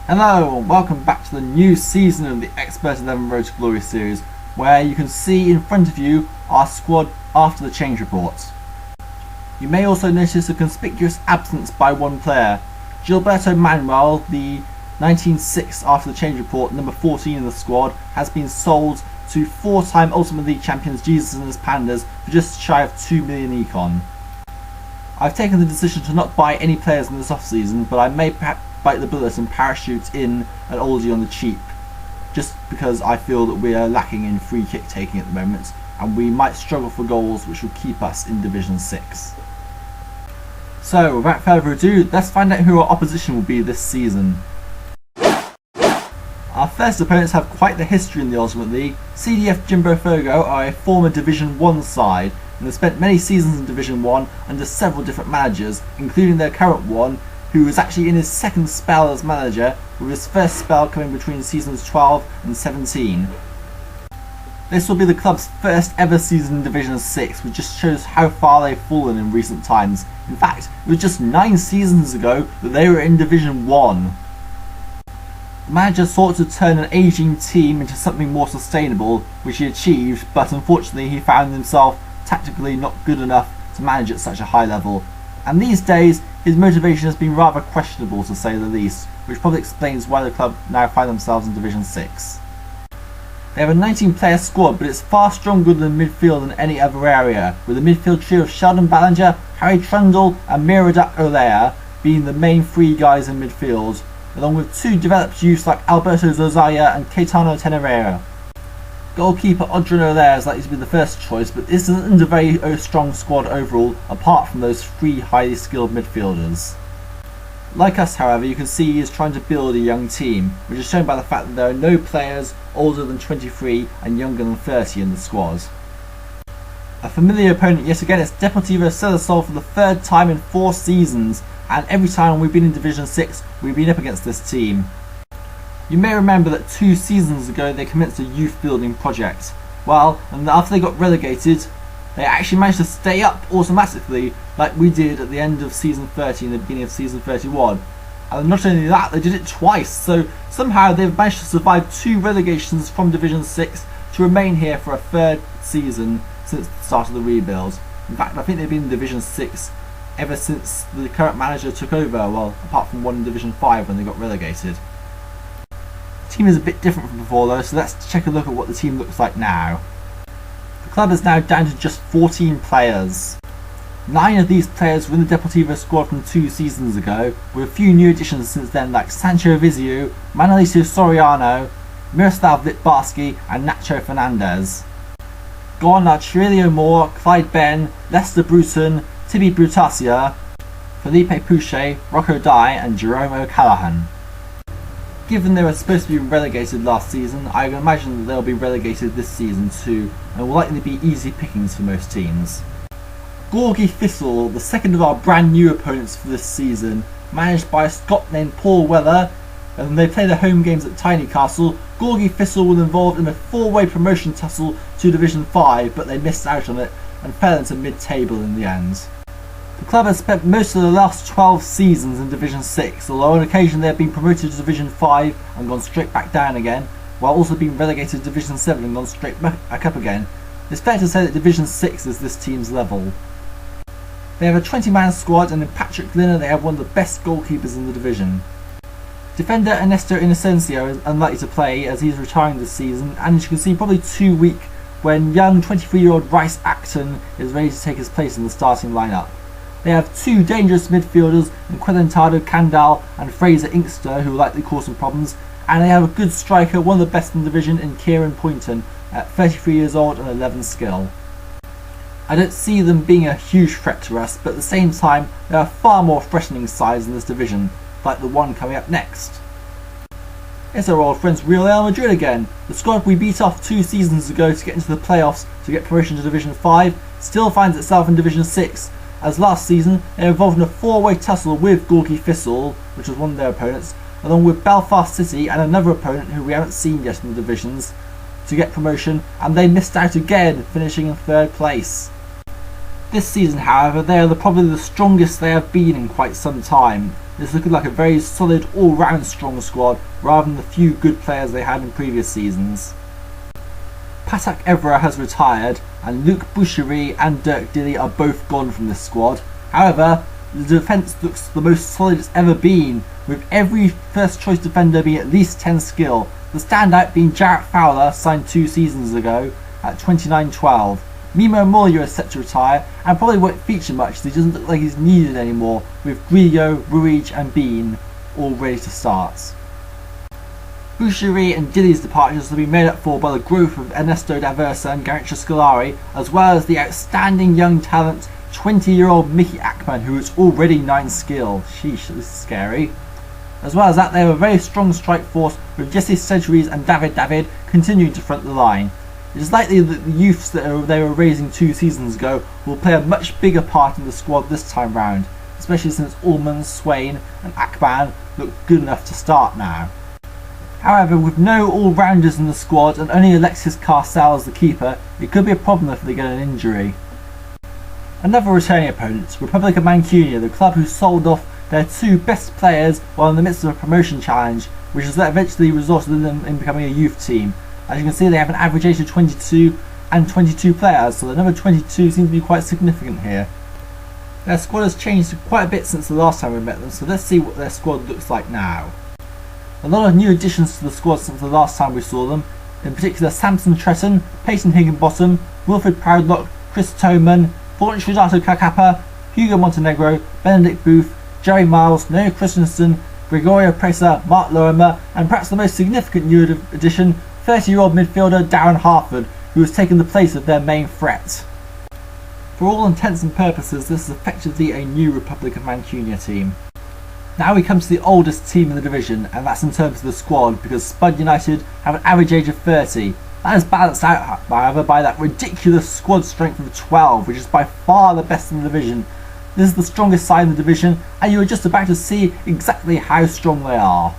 Hello and welcome back to the new season of the Xpert 11 Road to Glory series, where you can see in front of you our squad after the change reports. You may also notice a conspicuous absence by one player. Gilberto Manuel, the 19-6 after the change report, number 14 in the squad, has been sold to four-time Ultimate League champions Jesus and his Pandas for just shy of 2 million econ. I've taken the decision to not buy any players in this off-season, but I may perhaps bite the bullet and parachute in an oldie on the cheap, just because I feel that we are lacking in free kick taking at the moment and we might struggle for goals which will keep us in Division 6. So without further ado, let's find out who our opposition will be this season. Our first opponents have quite the history in the Ultimate League. CDF Jimbo Fogo are a former Division 1 side and have spent many seasons in Division 1 under several different managers, including their current one, who is actually in his second spell as manager, with his first spell coming between seasons 12 and 17. This will be the club's first ever season in Division 6, which just shows how far they've fallen in recent times. In fact, it was just 9 seasons ago that they were in Division 1. The manager sought to turn an ageing team into something more sustainable, which he achieved, but unfortunately he found himself tactically not good enough to manage at such a high level. And these days, his motivation has been rather questionable to say the least, which probably explains why the club now find themselves in Division 6. They have a 19-player squad, but it's far stronger than midfield than any other area, with a midfield trio of Sheldon Ballinger, Harry Trundle and Miradak Olea being the main 3 guys in midfield, along with 2 developed youths like Alberto Zozaya and Caetano Tenerera. Goalkeeper Odrin Olea is likely to be the first choice, but this isn't a very strong squad overall, apart from those 3 highly skilled midfielders. Like us, however, you can see he is trying to build a young team, which is shown by the fact that there are no players older than 23 and younger than 30 in the squad. A familiar opponent yet again is Deportivo Celso for the 3rd time in 4 seasons, and every time we've been in Division 6 we've been up against this team. You may remember that 2 seasons ago they commenced a youth building project. Well, and after they got relegated, they actually managed to stay up automatically like we did at the end of Season 30 and the beginning of Season 31. And not only that, they did it twice, so somehow they've managed to survive 2 relegations from Division 6 to remain here for a 3rd season since the start of the rebuild. In fact, I think they've been in Division 6 ever since the current manager took over, well, apart from one in Division 5 when they got relegated. The team is a bit different from before though, so let's check a look at what the team looks like now. The club is now down to just 14 players. 9 of these players were in the Deportivo squad from 2 seasons ago, with a few new additions since then like Sancho Vizio, Manolito Soriano, Miroslav Litbarski and Nacho Fernandez. Gone are Chirilio Moore, Clyde Ben, Lester Bruton, Tibi Brutasia, Felipe Pouchet, Rocco Dye and Jerome O'Callaghan. Given they were supposed to be relegated last season, I can imagine that they'll be relegated this season too, and will likely be easy pickings for most teams. Gorgui Thistle, the second of our brand new opponents for this season, managed by a Scot named Paul Weller, and when they play their home games at Tiny Castle, Gorgui Thistle was involved in a 4-way promotion tussle to Division 5, but they missed out on it and fell into mid-table in the end. The club has spent most of the last 12 seasons in Division 6, although on occasion they have been promoted to Division 5 and gone straight back down again, while also being relegated to Division 7 and gone straight back up again. It's fair to say that Division 6 is this team's level. They have a 20-man squad, and in Patrick Linner they have one of the best goalkeepers in the division. Defender Ernesto Inocencio is unlikely to play as he's retiring this season, and as you can see, probably too weak when young 23-year-old Rice Acton is ready to take his place in the starting lineup. They have 2 dangerous midfielders in Quedentado Candal and Fraser Inkster, who will likely cause some problems, and they have a good striker, one of the best in the division, in Kieran Poynton at 33 years old and 11 skill. I don't see them being a huge threat to us, but at the same time there are far more threatening sides in this division, like the one coming up next. It's our old friends Real Madrid again. The squad we beat off 2 seasons ago to get into the playoffs to get promotion to Division 5 still finds itself in Division 6, as last season they were involved in a 4-way tussle with Gorgui Thistle, which was one of their opponents, along with Belfast City and another opponent who we haven't seen yet in the divisions, to get promotion, and they missed out again, finishing in 3rd place. This season, however, they are probably the strongest they have been in quite some time. It's looking like a very solid all-round strong squad rather than the few good players they had in previous seasons. Patak Evra has retired and Luke Boucherie and Dirk Dilly are both gone from this squad. However, the defence looks the most solid it's ever been, with every first choice defender being at least 10 skill, the standout being Jarrett Fowler, signed 2 seasons ago at 29-12. Mimo Moya is set to retire and probably won't feature much as he doesn't look like he's needed anymore, with Grillo, Ruiz and Bean all ready to start. Boucherie and Dilly's departures have been made up for by the growth of Ernesto D'Aversa and Garrincha Scolari, as well as the outstanding young talent 20-year-old Mickey Ackman, who is already 9 skill. Sheesh, this is scary. As well as that, they have a very strong strike force with Jesse Sedgeries and David continuing to front the line. It is likely that the youths that they were raising 2 seasons ago will play a much bigger part in the squad this time round, especially since Ullman, Swain and Akban look good enough to start now. However, with no all-rounders in the squad and only Alexis Carcel as the keeper, it could be a problem if they get an injury. Another returning opponent, Republica Mancunia, the club who sold off their 2 best players while in the midst of a promotion challenge, which has eventually resulted in them in becoming a youth team. As you can see, they have an average age of 22 and 22 players, so the number 22 seems to be quite significant here. Their squad has changed quite a bit since the last time we met them, so let's see what their squad looks like now. A lot of new additions to the squad since the last time we saw them, in particular Samson Tretton, Peyton Higginbottom, Wilfred Proudlock, Chris Toman, Thornton Shudato Kakapa, Hugo Montenegro, Benedict Booth, Jerry Miles, Noah Christensen, Gregorio Presa, Mark Lorimer, and perhaps the most significant new addition, 30-year-old midfielder Darren Harford, who has taken the place of their main threat. For all intents and purposes, this is effectively a new Republic of Mancunia team. Now we come to the oldest team in the division, and that's in terms of the squad, because Spud United have an average age of 30. That is balanced out, however, by that ridiculous squad strength of 12, which is by far the best in the division. This is the strongest side in the division, and you are just about to see exactly how strong they are.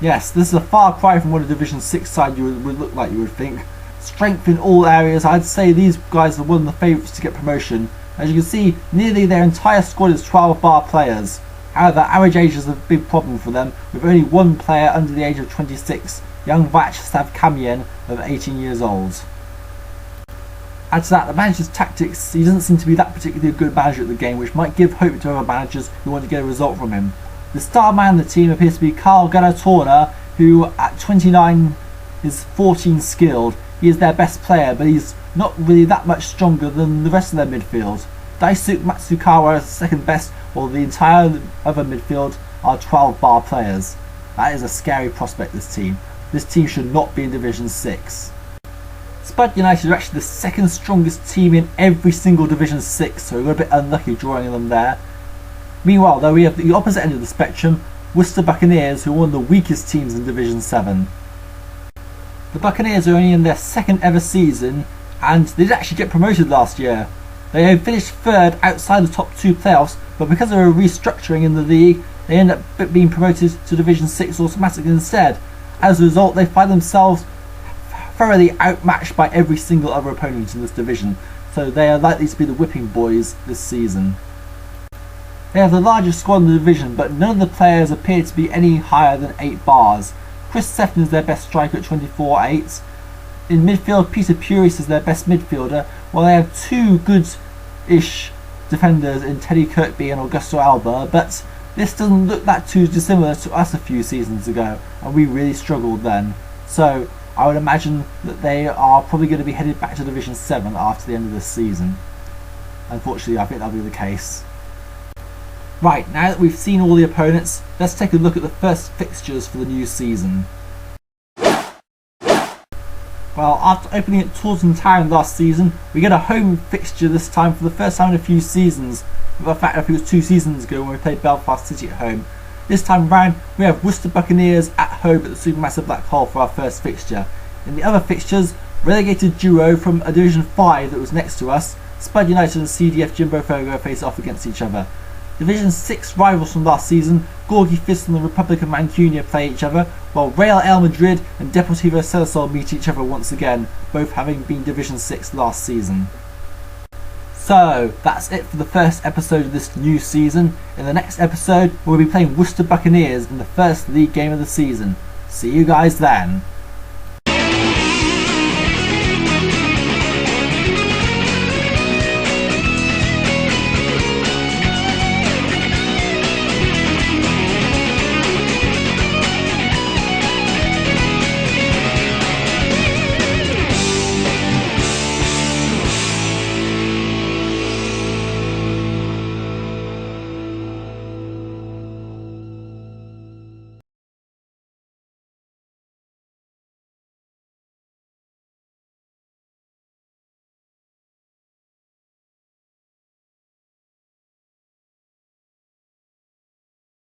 Yes, this is a far cry from what a Division 6 side would look like, you would think. Strength in all areas. I'd say these guys are one of the favourites to get promotion. As you can see, nearly their entire squad is 12-bar players. However, average age is a big problem for them, with only 1 player under the age of 26, young Vyacheslav Kamien of 18 years old. Add to that, the manager's tactics, he doesn't seem to be that particularly good manager at the game, which might give hope to other managers who want to get a result from him. The star man of the team appears to be Carl Garatorna, who at 29 is 14 skilled. He is their best player, but he's not really that much stronger than the rest of their midfield. Daisuke Matsukawa is second best, while the entire other midfield are 12-bar players. That is a scary prospect, this team. This team should not be in Division 6. Spud United are actually the second strongest team in every single Division 6, so we got a bit unlucky drawing them there. Meanwhile, though, we have the opposite end of the spectrum, Wistar Buccaneers, who are one of the weakest teams in Division 7. The Buccaneers are only in their 2nd ever season, and they did actually get promoted last year. They had finished 3rd outside the top 2 playoffs, but because of a restructuring in the league, they end up being promoted to Division 6 automatically instead. As a result, they find themselves thoroughly outmatched by every single other opponent in this division, so they are likely to be the whipping boys this season. They have the largest squad in the division, but none of the players appear to be any higher than 8 bars. Chris Sefton is their best striker at 24-8. In midfield, Peter Puris is their best midfielder, while they have 2 good-ish defenders in Teddy Kirkby and Augusto Alba, but this doesn't look that too dissimilar to us a few seasons ago, and we really struggled then. So I would imagine that they are probably going to be headed back to Division 7 after the end of this season. Unfortunately, I think that'll be the case. Right, now that we've seen all the opponents, let's take a look at the first fixtures for the new season. Well, after opening at Taunton Town last season, we get a home fixture this time for the first time in a few seasons. In fact, I think it was 2 seasons ago when we played Belfast City at home. This time round, we have Worcester Buccaneers at home at the Supermassive Black Hole for our first fixture. In the other fixtures, relegated duo from a Division 5 that was next to us, Spud United and CDF Jimbo Fogo face off against each other. Division 6 rivals from last season, Gorgui Thistle and Republic of Mancunia play each other, while Real Madrid and Deportivo Celso meet each other once again, both having been Division 6 last season. So that's it for the first episode of this new season. In the next episode we'll be playing Wistar Buccaneers in the first league game of the season. See you guys then.